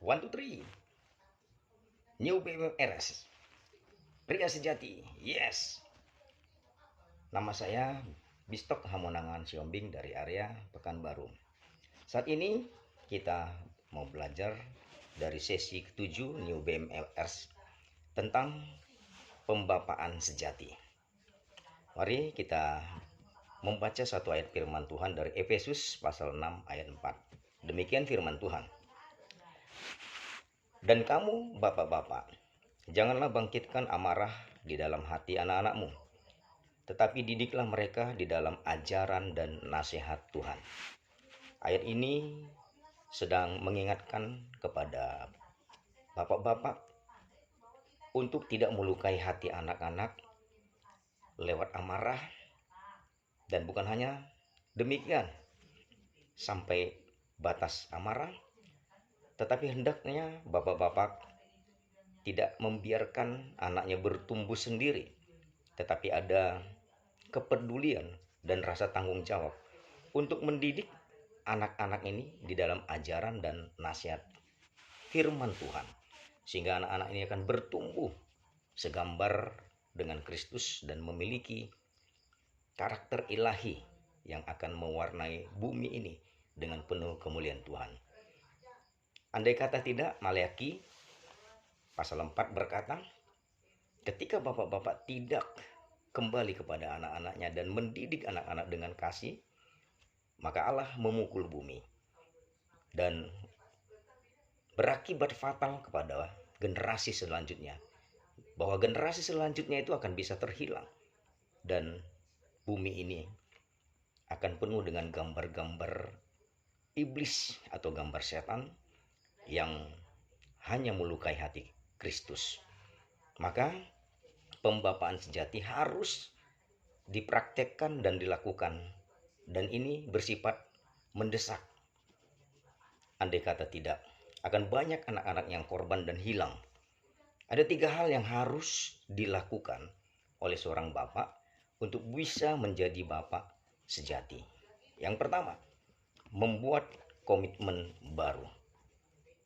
One, two, three. New BMRS. Pria sejati. Yes. Nama saya Bistok Hamonangan Siombing dari area Pekanbaru. Saat ini kita mau belajar dari sesi ke-7 New BMRS tentang pembapaan sejati. Mari kita membaca satu ayat firman Tuhan dari Efesus pasal 6 ayat 4. Demikian firman Tuhan. Dan kamu bapak-bapak, janganlah bangkitkan amarah di dalam hati anak-anakmu, tetapi didiklah mereka di dalam ajaran dan nasihat Tuhan. Ayat ini sedang mengingatkan kepada bapak-bapak untuk tidak melukai hati anak-anak lewat amarah, dan bukan hanya demikian sampai batas amarah, tetapi hendaknya bapak-bapak tidak membiarkan anaknya bertumbuh sendiri, tetapi ada kepedulian dan rasa tanggung jawab untuk mendidik anak-anak ini di dalam ajaran dan nasihat firman Tuhan, sehingga anak-anak ini akan bertumbuh segambar dengan Kristus dan memiliki karakter ilahi yang akan mewarnai bumi ini dengan penuh kemuliaan Tuhan. Andai kata tidak, Maleakhi pasal 4 berkata, ketika bapak-bapak tidak kembali kepada anak-anaknya dan mendidik anak-anak dengan kasih, maka Allah memukul bumi dan berakibat fatal kepada generasi selanjutnya, bahwa generasi selanjutnya itu akan bisa terhilang dan bumi ini akan penuh dengan gambar-gambar iblis atau gambar setan yang hanya melukai hati Kristus. Maka pembapaan sejati harus dipraktekkan dan dilakukan, dan ini bersifat mendesak. Andai kata tidak, akan banyak anak-anak yang korban dan hilang. Ada 3 hal yang harus dilakukan oleh seorang bapak untuk bisa menjadi bapak sejati. Yang pertama, membuat komitmen baru.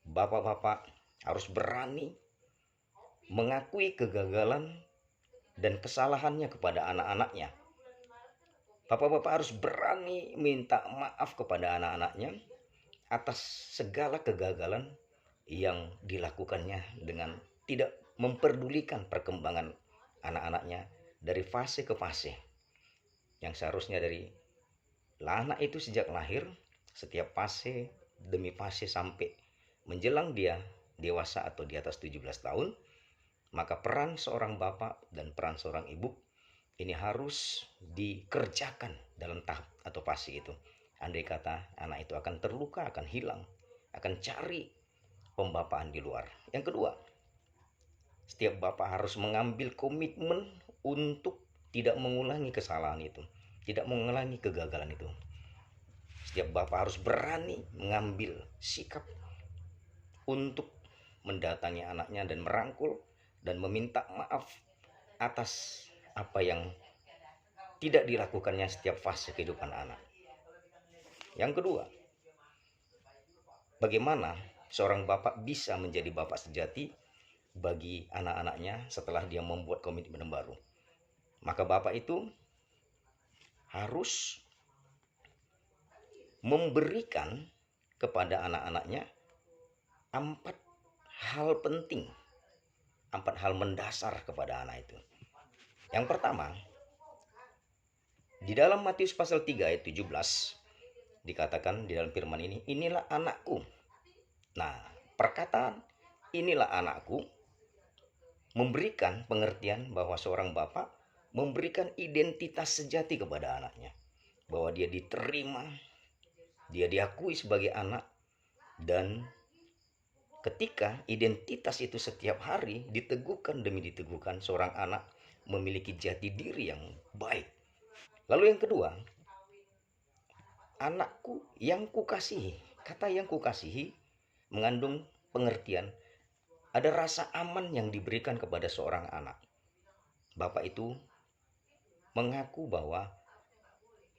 Bapak-bapak harus berani mengakui kegagalan dan kesalahannya kepada anak-anaknya. Bapak-bapak harus berani minta maaf kepada anak-anaknya atas segala kegagalan yang dilakukannya dengan tidak memperdulikan perkembangan anak-anaknya dari fase ke fase. Yang seharusnya dari anak itu sejak lahir, setiap fase demi fase sampai menjelang dia dewasa atau di atas 17 tahun, maka peran seorang bapak dan peran seorang ibu ini harus dikerjakan dalam tahap atau fase itu. Andai kata anak itu akan terluka, akan hilang, akan cari pembapaan di luar. Yang kedua, setiap bapak harus mengambil komitmen untuk tidak mengulangi kesalahan itu, tidak mengulangi kegagalan itu. Setiap bapak harus berani mengambil sikap untuk mendatangi anaknya dan merangkul dan meminta maaf atas apa yang tidak dilakukannya setiap fase kehidupan anak. Yang kedua, bagaimana seorang bapak bisa menjadi bapak sejati bagi anak-anaknya setelah dia membuat komitmen baru. Maka bapak itu harus memberikan kepada anak-anaknya 4 hal penting, 4 hal mendasar kepada anak itu. Yang pertama, di dalam Matius pasal 3 ayat 17 dikatakan di dalam firman ini, inilah anakku. Nah, perkataan inilah anakku memberikan pengertian bahwa seorang bapak memberikan identitas sejati kepada anaknya, bahwa dia diterima, dia diakui sebagai anak, dan ketika identitas itu setiap hari diteguhkan demi diteguhkan, seorang anak memiliki jati diri yang baik. Lalu yang kedua, anakku yang kukasihi. Kata yang kukasihi mengandung pengertian ada rasa aman yang diberikan kepada seorang anak. Bapak itu mengaku bahwa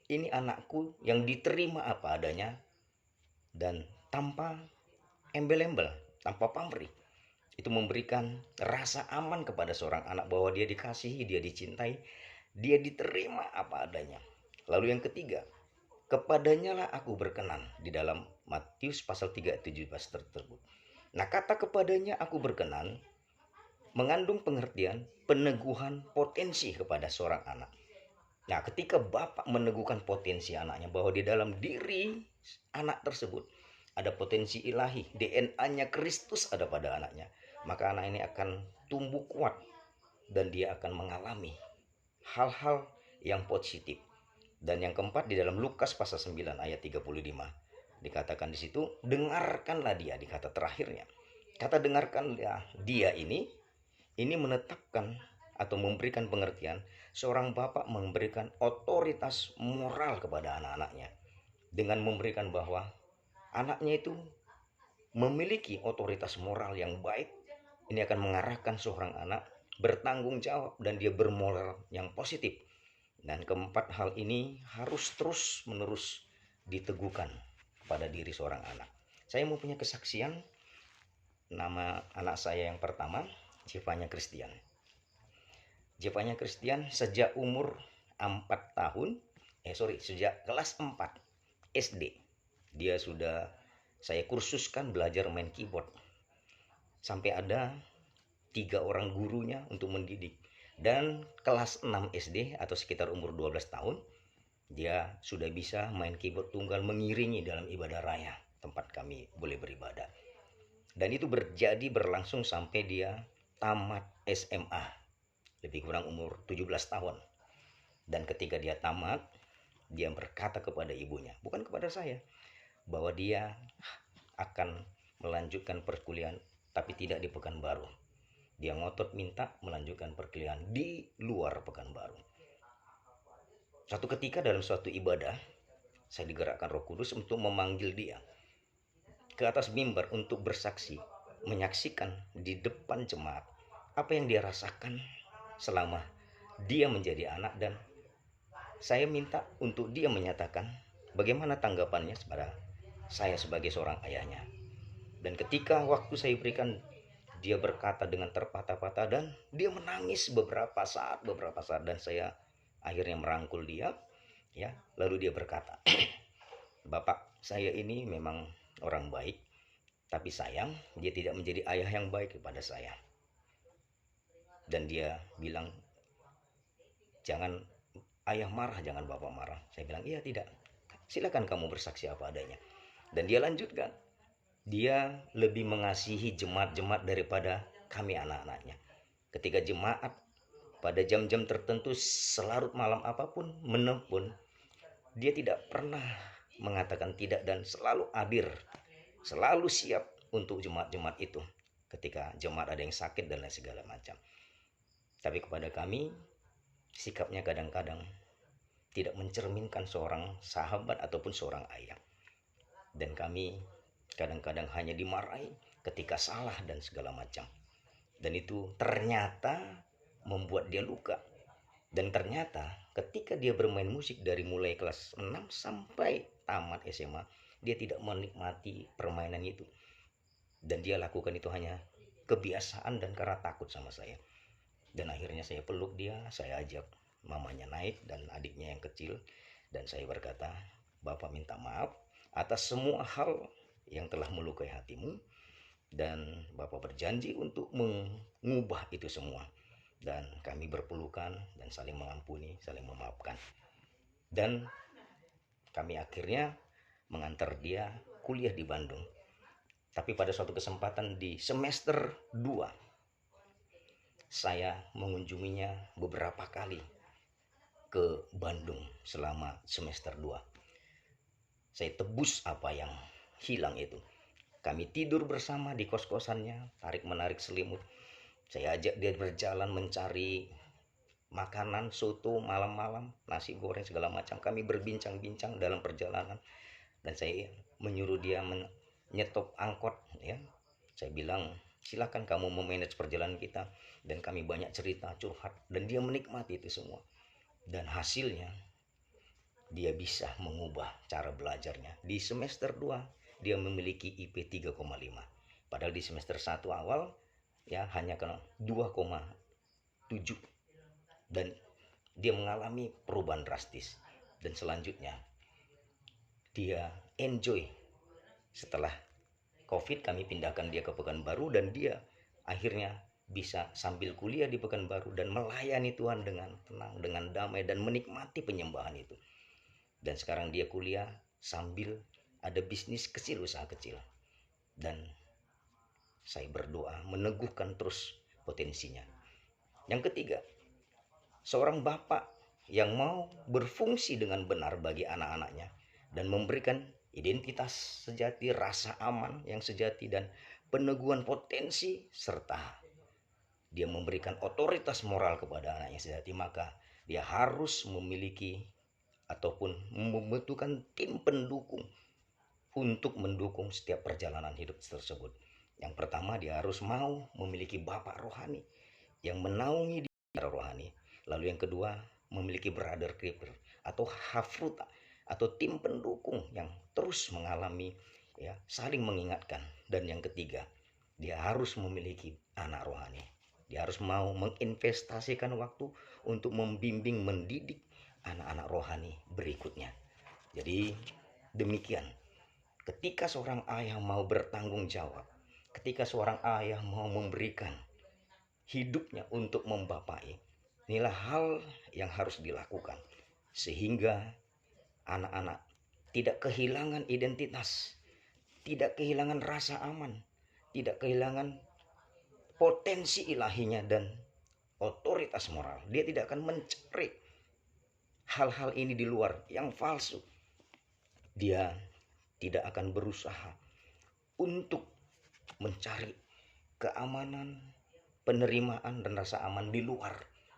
ini anakku yang diterima apa adanya dan tanpa embel-embel. tanpa pamrih. Itu memberikan rasa aman kepada seorang anak bahwa dia dikasihi, dia dicintai, dia diterima apa adanya. Lalu yang ketiga, kepadanya lah aku berkenan, di dalam Matius pasal 3:17 tersebut. Nah, kata kepadanya aku berkenan mengandung pengertian peneguhan potensi kepada seorang anak. Nah, ketika bapak meneguhkan potensi anaknya bahwa di dalam diri anak tersebut ada potensi ilahi, DNA-nya Kristus ada pada anaknya, maka anak ini akan tumbuh kuat dan dia akan mengalami hal-hal yang positif. Dan yang keempat, di dalam Lukas pasal 9 ayat 35 dikatakan di situ, dengarkanlah dia, di kata terakhirnya. Kata dengarkanlah dia ini menetapkan atau memberikan pengertian seorang bapak memberikan otoritas moral kepada anak-anaknya dengan memberikan bahwa anaknya itu memiliki otoritas moral yang baik. Ini akan mengarahkan seorang anak bertanggung jawab dan dia bermoral yang positif. Dan keempat hal ini harus terus menerus diteguhkan pada diri seorang anak. Saya mau punya kesaksian. Nama anak saya yang pertama Jevanya Christian. Jevanya Christian sejak umur 4 tahun, sejak kelas 4 SD. Dia sudah saya kursuskan belajar main keyboard. Sampai ada 3 orang gurunya untuk mendidik. Dan kelas 6 SD atau sekitar umur 12 tahun, dia sudah bisa main keyboard tunggal mengiringi dalam ibadah raya tempat kami boleh beribadah. Dan itu berlangsung sampai dia tamat SMA, lebih kurang umur 17 tahun. Dan ketika dia tamat, dia berkata kepada ibunya, bukan kepada saya, bahwa dia akan melanjutkan perkuliahan tapi tidak di Pekanbaru. Dia ngotot minta melanjutkan perkuliahan di luar Pekanbaru. Suatu ketika dalam suatu ibadah, saya digerakkan Roh Kudus untuk memanggil dia ke atas mimbar untuk bersaksi, menyaksikan di depan jemaat apa yang dia rasakan selama dia menjadi anak. Dan saya minta untuk dia menyatakan bagaimana tanggapannya kepada saya sebagai seorang ayahnya. Dan ketika waktu saya berikan, dia berkata dengan terpatah-patah dan dia menangis beberapa saat dan saya akhirnya merangkul dia, ya. Lalu dia berkata, Bapak, saya ini memang orang baik, tapi sayang dia tidak menjadi ayah yang baik kepada saya. Dan dia bilang, jangan ayah marah, jangan bapak marah. Saya bilang, iya tidak, silakan kamu bersaksi apa adanya. Dan dia lanjutkan, dia lebih mengasihi jemaat-jemaat daripada kami anak-anaknya. Ketika jemaat pada jam-jam tertentu selarut malam apapun menelpon, dia tidak pernah mengatakan tidak dan selalu hadir, selalu siap untuk jemaat-jemaat itu ketika jemaat ada yang sakit dan lain segala macam. Tapi kepada kami, sikapnya kadang-kadang tidak mencerminkan seorang sahabat ataupun seorang ayah. Dan kami kadang-kadang hanya dimarahi ketika salah dan segala macam. Dan itu ternyata membuat dia luka. Dan ternyata ketika dia bermain musik dari mulai kelas 6 sampai tamat SMA, dia tidak menikmati permainan itu. Dan dia lakukan itu hanya kebiasaan dan karena takut sama saya. Dan akhirnya saya peluk dia, saya ajak mamanya naik dan adiknya yang kecil. Dan saya berkata, Bapak minta maaf atas semua hal yang telah melukai hatimu, dan Bapak berjanji untuk mengubah itu semua. Dan kami berpelukan dan saling mengampuni, saling memaafkan. Dan kami akhirnya mengantar dia kuliah di Bandung. Tapi pada suatu kesempatan di semester 2, saya mengunjunginya beberapa kali ke Bandung selama semester 2. Saya tebus apa yang hilang itu. Kami tidur bersama di kos-kosannya, tarik-menarik selimut. Saya ajak dia berjalan mencari makanan, soto malam-malam, nasi goreng segala macam. Kami berbincang-bincang dalam perjalanan. Dan saya menyuruh dia menyetop angkot, ya. Saya bilang, silakan kamu memanage perjalanan kita. Dan kami banyak cerita, curhat. Dan dia menikmati itu semua. Dan hasilnya, dia bisa mengubah cara belajarnya. Di semester 2, dia memiliki IP 3,5. Padahal di semester 1 awal ya hanya ke 2,7, dan dia mengalami perubahan drastis. Dan selanjutnya dia enjoy. Setelah COVID kami pindahkan dia ke Pekanbaru, dan dia akhirnya bisa sambil kuliah di Pekanbaru dan melayani Tuhan dengan tenang, dengan damai, dan menikmati penyembahan itu. Dan sekarang dia kuliah sambil ada bisnis kecil, usaha kecil. Dan saya berdoa meneguhkan terus potensinya. Yang ketiga, seorang bapak yang mau berfungsi dengan benar bagi anak-anaknya dan memberikan identitas sejati, rasa aman yang sejati, dan peneguhan potensi, serta dia memberikan otoritas moral kepada anaknya sejati, maka dia harus memiliki ataupun membutuhkan tim pendukung untuk mendukung setiap perjalanan hidup tersebut. Yang pertama, dia harus mau memiliki bapak rohani yang menaungi dia secara rohani. Lalu yang kedua, memiliki brother keeper atau hafruta atau tim pendukung yang terus mengalami ya saling mengingatkan. Dan yang ketiga, dia harus memiliki anak rohani. Dia harus mau menginvestasikan waktu untuk membimbing, mendidik anak-anak rohani berikutnya. Jadi demikian, ketika seorang ayah mau bertanggung jawab, ketika seorang ayah mau memberikan hidupnya untuk membapai, inilah hal yang harus dilakukan sehingga anak-anak tidak kehilangan identitas, tidak kehilangan rasa aman, tidak kehilangan potensi ilahinya dan otoritas moral. Dia tidak akan mencari hal-hal ini di luar yang palsu. Dia tidak akan berusaha untuk mencari keamanan, penerimaan, dan rasa aman di luar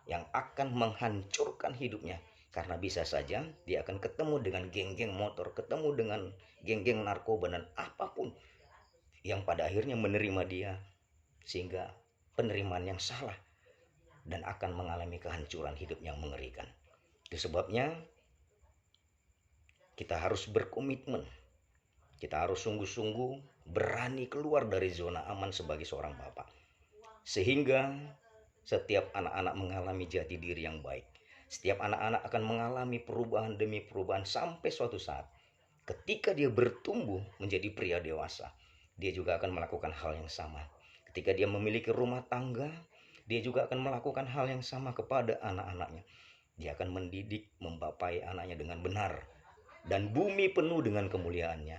yang akan menghancurkan hidupnya. Karena bisa saja dia akan ketemu dengan geng-geng motor, ketemu dengan geng-geng narkoba, dan apapun yang pada akhirnya menerima dia, sehingga penerimaan yang salah, dan akan mengalami kehancuran hidup yang mengerikan. Itu sebabnya kita harus berkomitmen, kita harus sungguh-sungguh berani keluar dari zona aman sebagai seorang bapak, sehingga setiap anak-anak mengalami jati diri yang baik. Setiap anak-anak akan mengalami perubahan demi perubahan sampai suatu saat ketika dia bertumbuh menjadi pria dewasa, dia juga akan melakukan hal yang sama. Ketika dia memiliki rumah tangga, dia juga akan melakukan hal yang sama kepada anak-anaknya. Dia akan mendidik, membapai anaknya dengan benar, dan bumi penuh dengan kemuliaannya.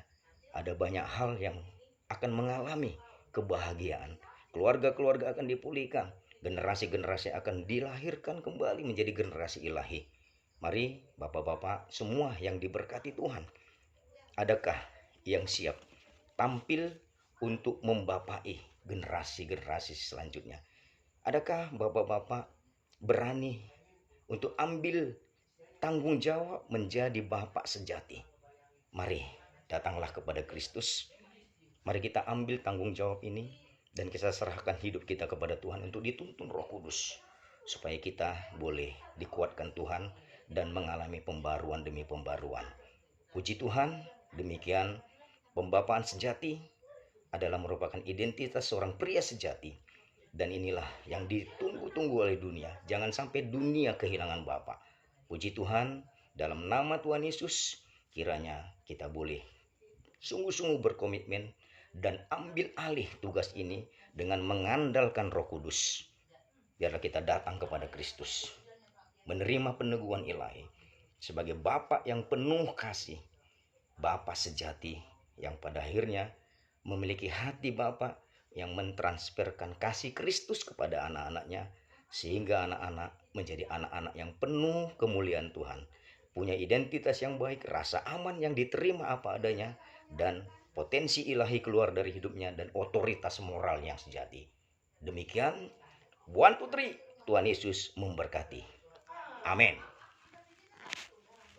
Ada banyak hal yang akan mengalami kebahagiaan. Keluarga-keluarga akan dipulihkan. Generasi-generasi akan dilahirkan kembali menjadi generasi ilahi. Mari bapak-bapak semua yang diberkati Tuhan, adakah yang siap tampil untuk membapai generasi-generasi selanjutnya? Adakah bapak-bapak berani untuk ambil tanggung jawab menjadi bapak sejati? Mari datanglah kepada Kristus. Mari kita ambil tanggung jawab ini dan kita serahkan hidup kita kepada Tuhan untuk dituntun Roh Kudus, supaya kita boleh dikuatkan Tuhan dan mengalami pembaruan demi pembaruan. Puji Tuhan, demikian pembapaan sejati adalah merupakan identitas seorang pria sejati. Dan inilah yang ditunggu-tunggu oleh dunia. Jangan sampai dunia kehilangan Bapa. Puji Tuhan, dalam nama Tuhan Yesus, kiranya kita boleh sungguh-sungguh berkomitmen dan ambil alih tugas ini dengan mengandalkan Roh Kudus. Biarlah kita datang kepada Kristus, menerima peneguhan ilahi sebagai Bapa yang penuh kasih, Bapa sejati yang pada akhirnya memiliki hati Bapa yang mentransferkan kasih Kristus kepada anak-anaknya, sehingga anak-anak menjadi anak-anak yang penuh kemuliaan Tuhan, punya identitas yang baik, rasa aman yang diterima apa adanya, dan potensi ilahi keluar dari hidupnya, dan otoritas moral yang sejati. Demikian, Buan Putri, Tuhan Yesus memberkati. Amin.